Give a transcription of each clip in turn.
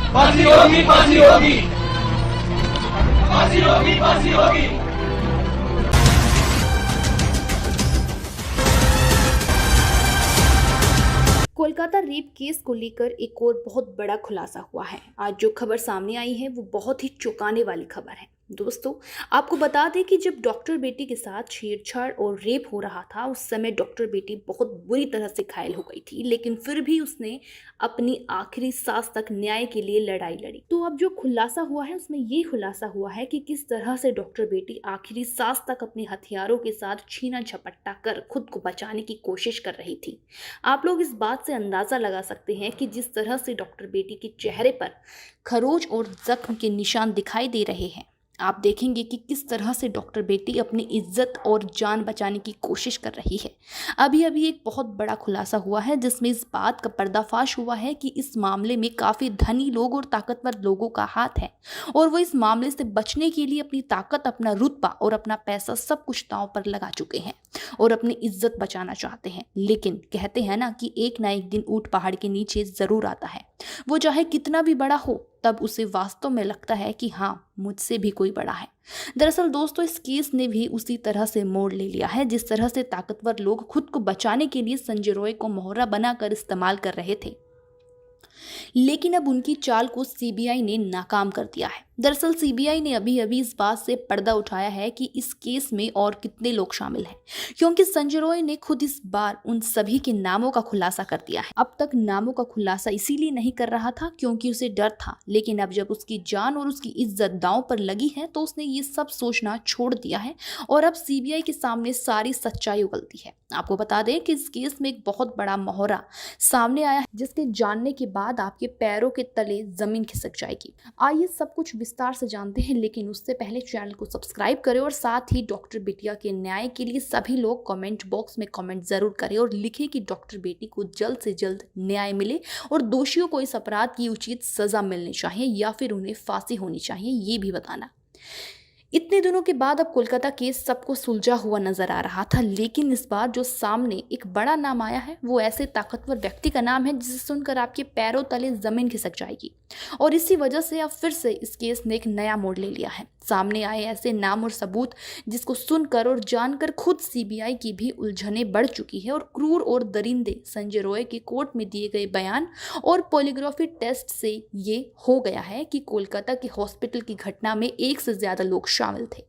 फांसी होगी, फांसी होगी, फांसी होगी, फांसी होगी। कोलकाता रेप केस को लेकर एक और बहुत बड़ा खुलासा हुआ है। आज जो खबर सामने आई है वो बहुत ही चौंकाने वाली खबर है। दोस्तों, आपको बता दें कि जब डॉक्टर बेटी के साथ छेड़छाड़ और रेप हो रहा था, उस समय डॉक्टर बेटी बहुत बुरी तरह से घायल हो गई थी, लेकिन फिर भी उसने अपनी आखिरी सांस तक न्याय के लिए लड़ाई लड़ी। तो अब जो खुलासा हुआ है उसमें ये खुलासा हुआ है कि किस तरह से डॉक्टर बेटी आखिरी सांस तक अपने हथियारों के साथ छीना झपट्टा कर खुद को बचाने की कोशिश कर रही थी। आप लोग इस बात से अंदाजा लगा सकते हैं कि जिस तरह से डॉक्टर बेटी के चेहरे पर खरोच और जख्म के निशान दिखाई दे रहे हैं, आप देखेंगे कि किस तरह से डॉक्टर बेटी अपनी इज्जत और जान बचाने की कोशिश कर रही है। अभी अभी एक बहुत बड़ा खुलासा हुआ है जिसमें इस बात का पर्दाफाश हुआ है कि इस मामले में काफ़ी धनी लोग और ताकतवर लोगों का हाथ है और वो इस मामले से बचने के लिए अपनी ताकत, अपना रुतबा और अपना पैसा सब कुछ दांव पर लगा चुके हैं और अपनी इज्जत बचाना चाहते हैं। लेकिन कहते हैं ना कि एक ना एक दिन ऊंट पहाड़ के नीचे जरूर आता है। वो चाहे कितना भी बड़ा हो, तब उसे वास्तव में लगता है कि हाँ, मुझसे भी कोई बड़ा है। दरअसल दोस्तों, इस केस ने भी उसी तरह से मोड़ ले लिया है जिस तरह से ताकतवर लोग खुद को बचाने के लिए संजय रॉय को मोहरा बनाकर इस्तेमाल कर रहे थे, लेकिन अब उनकी चाल को सीबीआई ने नाकाम कर दिया है। दरअसल सीबीआई ने अभी अभी इस बात से पर्दा उठाया है कि इस केस में और कितने लोग शामिल हैं, क्योंकि संजय रॉय ने खुद इस बार उन सभी के नामों का खुलासा कर दिया है। अब तक नामों का खुलासा इसीलिए नहीं कर रहा था क्योंकि उसे डर था, लेकिन अब जब उसकी जान और उसकी इज्जत दांव पर लगी है तो उसने ये सब सोचना छोड़ दिया है और अब सीबीआई के सामने सारी सच्चाई उगलती है। आपको बता दें कि इस केस में एक बहुत बड़ा मोहरा सामने आया है जिसके जानने के बाद आपके पैरों के तले जमीन खिसक जाएगी। आइए सब कुछ विस्तार से जानते हैं, लेकिन उससे पहले चैनल को सब्सक्राइब करें और साथ ही डॉक्टर बिटिया के न्याय के लिए सभी लोग कमेंट बॉक्स में कमेंट जरूर करें और लिखें कि डॉक्टर बेटी को जल्द से जल्द न्याय मिले और दोषियों को इस अपराध की उचित सजा मिलनी चाहिए या फिर उन्हें फांसी होनी चाहिए, ये भी बताना। इतने दिनों के बाद अब कोलकाता केस सबको सुलझा हुआ नजर आ रहा था, लेकिन इस बार जो सामने एक बड़ा नाम आया है वो ऐसे ताकतवर व्यक्ति का नाम है जिसे सुनकर आपके पैरों तले जमीन खिसक जाएगी और इसी वजह से अब फिर से इस केस ने एक नया मोड़ ले लिया है। सामने आए ऐसे नाम और सबूत जिसको सुनकर और जानकर खुद सीबीआई की भी उलझने बढ़ चुकी है और क्रूर और दरिंदे संजय रॉय के कोर्ट में दिए गए बयान और पॉलीग्राफी टेस्ट से ये हो गया है कि कोलकाता के हॉस्पिटल की घटना में एक से ज्यादा लोग शामिल थे।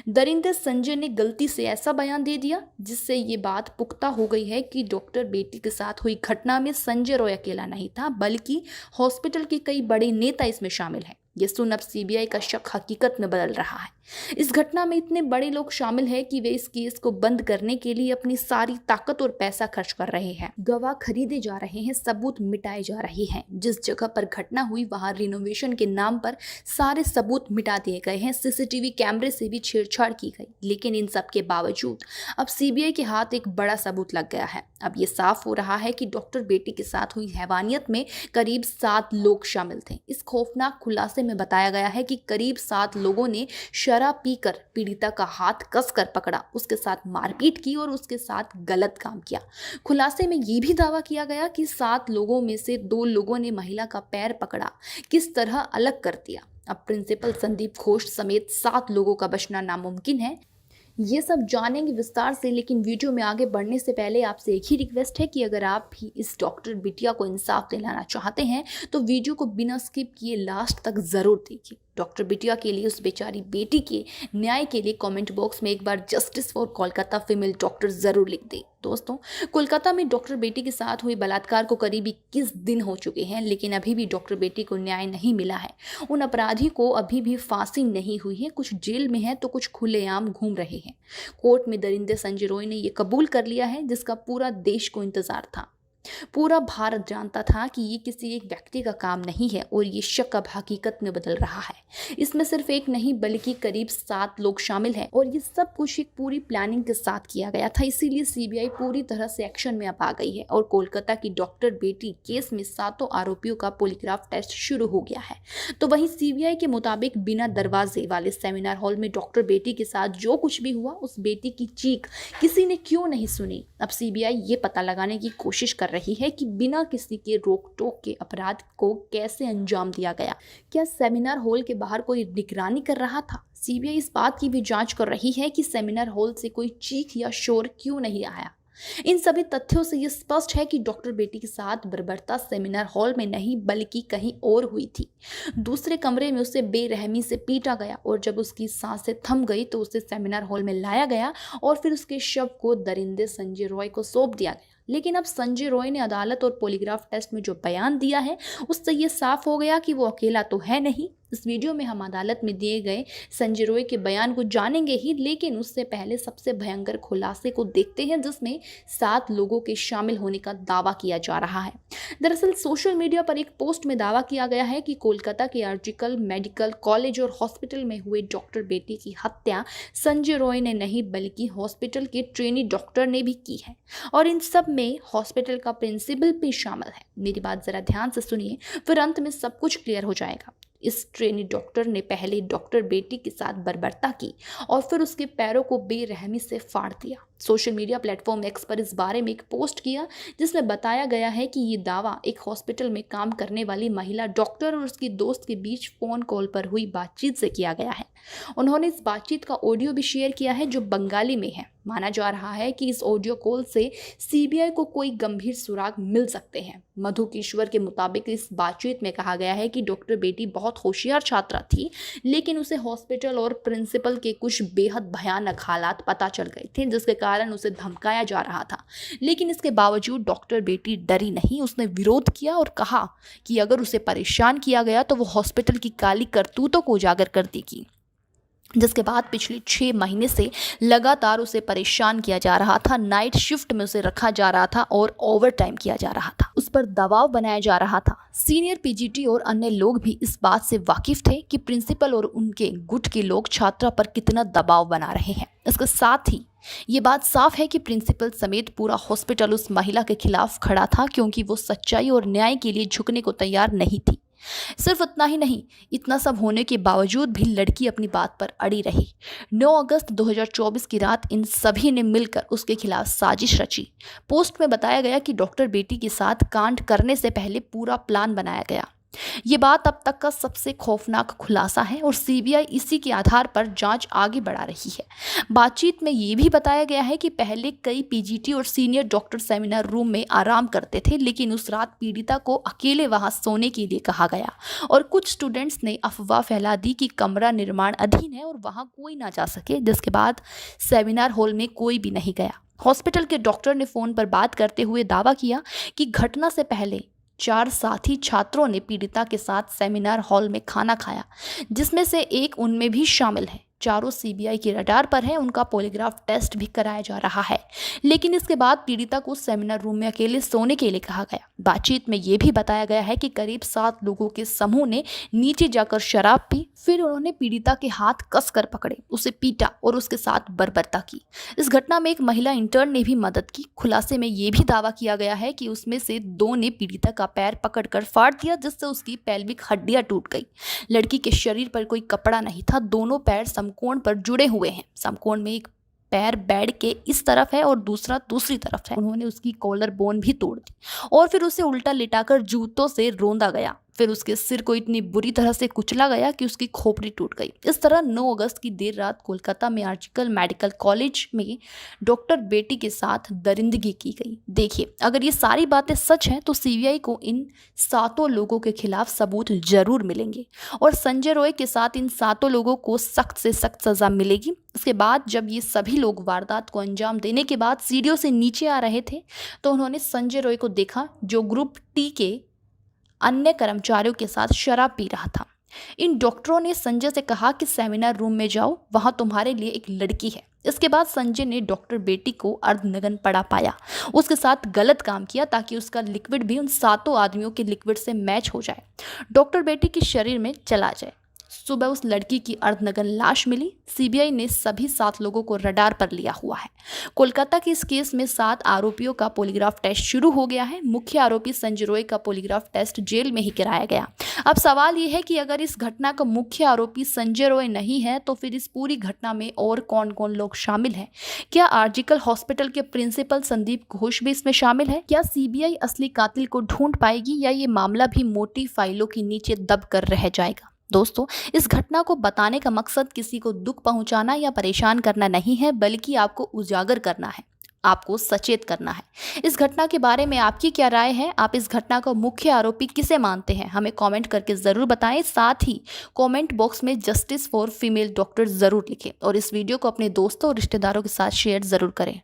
दरिंदे संजय ने गलती से ऐसा बयान दे दिया जिससे ये बात पुख्ता हो गई है कि डॉक्टर बेटी के साथ हुई घटना में संजय रॉय अकेला नहीं था, बल्कि हॉस्पिटल के कई बड़े नेता इसमें शामिल हैं। ये सुन अब सीबीआई का शक हकीकत में बदल रहा है। इस घटना में इतने बड़े लोग शामिल हैं कि वे इस केस को बंद करने के लिए अपनी सारी ताकत और पैसा खर्च कर रहे हैं। गवाह खरीदे जा रहे हैं, सबूत मिटाए जा रहे हैं। जिस जगह पर घटना हुई वहां रिनोवेशन के नाम पर सारे सबूत मिटा दिए गए हैं, सीसीटीवी कैमरे से भी छेड़छाड़ की गई। लेकिन इन सब के बावजूद अब सीबीआई के हाथ एक बड़ा सबूत लग गया है। अब ये साफ हो रहा है कि डॉक्टर बेटी के साथ हुई हैवानियत में करीब 7 लोग शामिल थे। इस खौफनाक खुलासे में बताया गया है कि करीब 7 लोगों ने शराब पीकर पीड़िता का हाथ कसकर पकड़ा, उसके साथ मारपीट की और उसके साथ गलत काम किया। खुलासे में यह भी दावा किया गया कि 7 लोगों में से 2 लोगों ने महिला का पैर पकड़ा, किस तरह अलग कर दिया। अब प्रिंसिपल संदीप घोष समेत 7 लोगों का बचना नामुमकिन है। ये सब जानेंगे विस्तार से, लेकिन वीडियो में आगे बढ़ने से पहले आपसे एक ही रिक्वेस्ट है कि अगर आप भी इस डॉक्टर बिटिया को इंसाफ दिलाना चाहते हैं तो वीडियो को बिना स्किप किए लास्ट तक जरूर देखिए। डॉक्टर बिटिया के लिए, उस बेचारी बेटी के न्याय के लिए कमेंट बॉक्स में एक बार justice for Kolkata female doctor जरूर लिख दें। दोस्तों, कोलकाता में डॉक्टर बेटी के साथ हुए बलात्कार को करीब 21 दिन हो चुके हैं, लेकिन अभी भी डॉक्टर बेटी को न्याय नहीं मिला है। उन अपराधी को अभी भी फांसी नहीं हुई है। कुछ जेल में है तो कुछ खुलेआम घूम रहे हैं। कोर्ट में दरिंदे संजय रॉय ने यह कबूल कर लिया है जिसका पूरा देश को इंतजार था। पूरा भारत जानता था कि ये किसी एक व्यक्ति का काम नहीं है और ये शक अब हकीकत में बदल रहा है। इसमें सिर्फ एक नहीं बल्कि करीब 7 लोग शामिल हैं और ये सब कुछ एक पूरी प्लानिंग के साथ किया गया था। इसीलिए सीबीआई पूरी तरह से एक्शन में अब आ गई है और कोलकाता की डॉक्टर बेटी केस में 7 आरोपियों का पॉलीग्राफ टेस्ट शुरू हो गया है। तो वहीं सीबीआई के मुताबिक बिना दरवाजे वाले सेमिनार हॉल में डॉक्टर बेटी के साथ जो कुछ भी हुआ, उस बेटी की चीख किसी ने क्यों नहीं सुनी। अब सीबीआई ये पता लगाने की कोशिश कर रही है कि बिना किसी के रोक टोक के अपराध को कैसे अंजाम दिया गया। क्या सेमिनार हॉल के बाहर कोई निगरानी कर रहा था? सीबीआई इस बात की भी जांच कर रही है कि सेमिनार हॉल से कोई चीख या शोर क्यों नहीं आया। इन सभी तथ्यों से ये स्पष्ट है कि डॉक्टर बेटी के साथ बर्बरता सेमिनार हॉल में नहीं बल्कि कहीं और हुई थी। दूसरे कमरे में उसे बेरहमी से पीटा गया और जब उसकी सांसें थम गई तो उसे सेमिनार हॉल में लाया गया और फिर उसके शव को दरिंदे संजय रॉय को सौंप दिया गया। लेकिन अब संजय रॉय ने अदालत और पॉलीग्राफ टेस्ट में जो बयान दिया है उससे ये साफ हो गया कि वो अकेला तो है नहीं। इस वीडियो में हम अदालत में दिए गए संजय रॉय के बयान को जानेंगे ही, लेकिन उससे पहले सबसे भयंकर खुलासे को देखते हैं जिसमें 7 लोगों के शामिल होने का दावा किया जा रहा है। दरअसल सोशल मीडिया पर एक पोस्ट में दावा किया गया है कि कोलकाता के आर्जिकल मेडिकल कॉलेज और हॉस्पिटल में हुए डॉक्टर बेटी की हत्या संजय रॉय ने नहीं बल्कि हॉस्पिटल के ट्रेनी डॉक्टर ने भी की है और इन सब में हॉस्पिटल का प्रिंसिपल भी शामिल है। मेरी बात जरा ध्यान से सुनिए, फिर अंत में सब कुछ क्लियर हो जाएगा। इस ट्रेनी डॉक्टर ने पहले डॉक्टर बेटी के साथ बर्बरता की और फिर उसके पैरों को बेरहमी से फाड़ दिया। सोशल मीडिया प्लेटफॉर्म एक्स पर इस बारे में एक पोस्ट किया जिसमें बताया गया है कि ये दावा एक हॉस्पिटल में काम करने वाली महिला डॉक्टर और उसकी दोस्त के बीच फोन कॉल पर हुई बातचीत से किया गया है। उन्होंने इस बातचीत का ऑडियो भी शेयर किया है जो बंगाली में है। माना जा रहा है कि इस ऑडियो कॉल से सीबीआई को कोई गंभीर सुराग मिल सकते हैं। मधु किश्वर के मुताबिक इस बातचीत में कहा गया है कि डॉक्टर बेटी बहुत होशियार छात्रा थी, लेकिन उसे हॉस्पिटल और प्रिंसिपल के कुछ बेहद भयानक हालात पता चल गए थे जिसके कारण उसे धमकाया जा रहा था। लेकिन इसके बावजूद डॉक्टर बेटी डरी नहीं, उसने विरोध किया और कहा कि अगर उसे परेशान किया गया तो वो हॉस्पिटल की काली करतूतों को उजागर कर देगी। जिसके बाद पिछले 6 महीने से लगातार उसे परेशान किया जा रहा था, नाइट शिफ्ट में उसे रखा जा रहा था और ओवर टाइम किया जा रहा था, उस पर दबाव बनाया जा रहा था। सीनियर पीजीटी और अन्य लोग भी इस बात से वाकिफ थे कि प्रिंसिपल और उनके गुट के लोग छात्रा पर कितना दबाव बना रहे हैं। इसके साथ ही ये बात साफ है कि प्रिंसिपल समेत पूरा हॉस्पिटल उस महिला के खिलाफ खड़ा था क्योंकि वो सच्चाई और न्याय के लिए झुकने को तैयार नहीं थी। सिर्फ इतना ही नहीं, इतना सब होने के बावजूद भी लड़की अपनी बात पर अड़ी रही। 9 अगस्त 2024 की रात इन सभी ने मिलकर उसके खिलाफ साजिश रची। पोस्ट में बताया गया कि डॉक्टर बेटी के साथ कांड करने से पहले पूरा प्लान बनाया गया। ये बात अब तक का सबसे खौफनाक खुलासा है और सीबीआई इसी के आधार पर जांच आगे बढ़ा रही है। बातचीत में ये भी बताया गया है कि पहले कई पीजीटी और सीनियर डॉक्टर सेमिनार रूम में आराम करते थे, लेकिन उस रात पीड़िता को अकेले वहां सोने के लिए कहा गया और कुछ स्टूडेंट्स ने अफवाह फैला दी कि कमरा निर्माण अधीन है और वहां कोई ना जा सके, जिसके बाद सेमिनार हॉल में कोई भी नहीं गया। हॉस्पिटल के डॉक्टर ने फोन पर बात करते हुए दावा किया कि घटना से पहले 4 साथी छात्रों ने पीड़िता के साथ सेमिनार हॉल में खाना खाया, जिसमें से एक उनमें भी शामिल है। चारों सीबीआई के रडार पर है, उनका पॉलीग्राफ टेस्ट भी कराया जा रहा है। लेकिन इसके बाद पीड़िता को सेमिनार रूम में अकेले सोने के लिए कहा गया। बातचीत में यह भी बताया गया है कि करीब 7 लोगों के समूह ने नीचे जाकर शराब पी, फिर उन्होंने पीड़िता के हाथ कसकर पकड़े, उसे पीटा और उसके साथ बर्बरता की। इस घटना में एक महिला इंटर्न ने भी मदद की। खुलासे में यह भी दावा किया गया है कि उसमें से 2 ने पीड़िता का पैर पकड़कर फाड़ दिया, जिससे उसकी पेल्विक हड्डियां टूट गई। लड़की के शरीर पर कोई कपड़ा नहीं था, दोनों पैर समकोण पर जुड़े हुए हैं। समकोण में एक पैर बेड के इस तरफ है और दूसरा दूसरी तरफ है। उन्होंने उसकी कॉलर बोन भी तोड़ दी और फिर उसे उल्टा लिटाकर जूतों से रौंदा गया। फिर उसके सिर को इतनी बुरी तरह से कुचला गया कि उसकी खोपड़ी टूट गई। इस तरह 9 अगस्त की देर रात कोलकाता में आर्जिकल मेडिकल कॉलेज में डॉक्टर बेटी के साथ दरिंदगी की गई। देखिए, अगर ये सारी बातें सच हैं तो सीबीआई को इन 7 लोगों के खिलाफ सबूत जरूर मिलेंगे और संजय रॉय के साथ इन 7 लोगों को सख्त से सख्त सजा मिलेगी। इसके बाद जब ये सभी लोग वारदात को अंजाम देने के बाद सीढ़ियों से नीचे आ रहे थे तो उन्होंने संजय रॉय को देखा, जो ग्रुप टी के अन्य कर्मचारियों के साथ शराब पी रहा था। इन डॉक्टरों ने संजय से कहा कि सेमिनार रूम में जाओ, वहां तुम्हारे लिए एक लड़की है। इसके बाद संजय ने डॉक्टर बेटी को अर्धनग्न पड़ा पाया, उसके साथ गलत काम किया ताकि उसका लिक्विड भी उन 7 आदमियों के लिक्विड से मैच हो जाए, डॉक्टर बेटी के शरीर में चला जाए। सुबह उस लड़की की अर्धनग्न लाश मिली। सीबीआई ने सभी 7 लोगों को रडार पर लिया हुआ है। कोलकाता के इस केस में 7 आरोपियों का पॉलीग्राफ टेस्ट शुरू हो गया है। मुख्य आरोपी संजय रॉय का पॉलीग्राफ टेस्ट जेल में ही कराया गया। अब सवाल यह है कि अगर इस घटना का मुख्य आरोपी संजय रॉय नहीं है तो फिर इस पूरी घटना में और कौन कौन लोग शामिल हैं? क्या आरजीकर हॉस्पिटल के प्रिंसिपल संदीप घोष भी इसमें शामिल है? क्या सीबीआई असली कातिल को ढूंढ पाएगी या ये मामला भी मोटी फाइलों के नीचे दब कर रह जाएगा? दोस्तों, इस घटना को बताने का मकसद किसी को दुख पहुंचाना या परेशान करना नहीं है, बल्कि आपको उजागर करना है, आपको सचेत करना है। इस घटना के बारे में आपकी क्या राय है? आप इस घटना का मुख्य आरोपी किसे मानते हैं? हमें कमेंट करके जरूर बताएं। साथ ही कमेंट बॉक्स में जस्टिस फॉर फीमेल डॉक्टर जरूर लिखें और इस वीडियो को अपने दोस्तों और रिश्तेदारों के साथ शेयर जरूर करें।